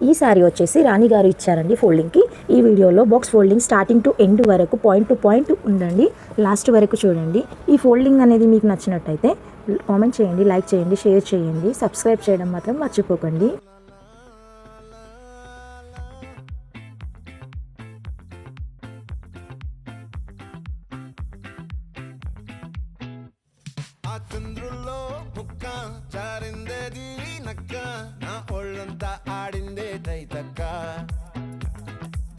ఈ శారీ వచ్చేసి రాణి గారు ఇచ్చారండి ఫోల్డింగ్కి. ఈ వీడియోలో box folding starting to end వరకు పాయింట్ టు పాయింట్ ఉండండి, లాస్ట్ వరకు చూడండి. ఈ ఫోల్డింగ్ అనేది మీకు నచ్చినట్టయితే కామెంట్ చేయండి, లైక్ చేయండి, షేర్ చేయండి, సబ్స్క్రైబ్ చేయడం మాత్రం మర్చిపోకండి. ఆ చంద్రుల్లో ముక్క చారిందేది నక్క, నా ఒళ్ళంతా ఆడిందే తైతక్క.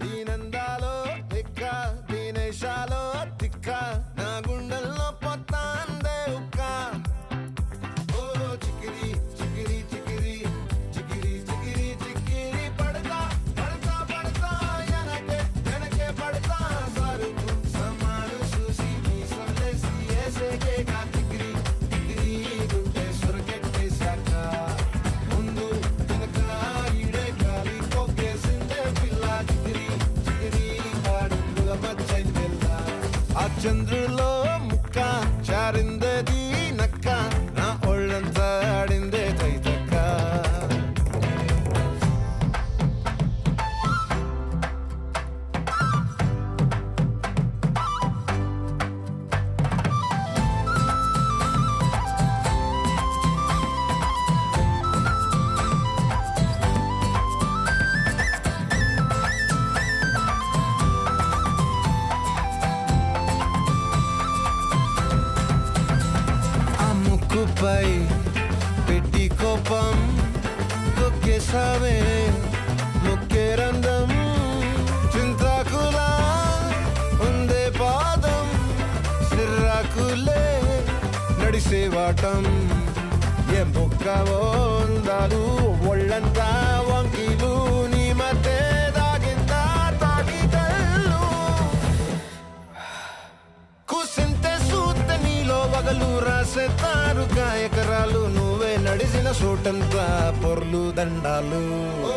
దీనందాలో లెక్క, దీనేశాలో తిక్క, నా గుండెల్లో పొత్తాందే ఉక్క. ఓ చికిరి చికిరి చికిరి చికిరి చికిరి చికిరి పడతా పడతా పడతా ఎనకే ఎనకే పడతా. సరుకు సమాను చూసి నీ సొల్లేసి ఏసేకే కా చికిరి చికిరి గుండె సొరకెట్టేశాక. ముందు వెనక ఈడే గాలి కొక్కేసిందే పిల్ల. చికిరి చికిరి ఆడుగుల మచ్చైంది పిల్ల. ఆ చంద్రులో ముక్క చారిందేది నక్క, నా ఒళ్ళంతా ఆడిందే తైతక్క. ఆ ముక్కుపై పెట్టి కోపం తొక్కేసావే ముక్కే రంధం. చింతాకులా ఉందే పాదం, సిర్రాకులే నడిసేవాటం. ఏ బొక్కవో అందాలు ఒళ్ళంతా వంకిలు, నీ మధ్య దాగిందా తాకిదల్లు. కూసింతే సూత్త నీలో వగలు రాసేతారు గాయకరాలు. నువ్వే నడిసిన చోటంతా పొర్లు దండాలు. ఓ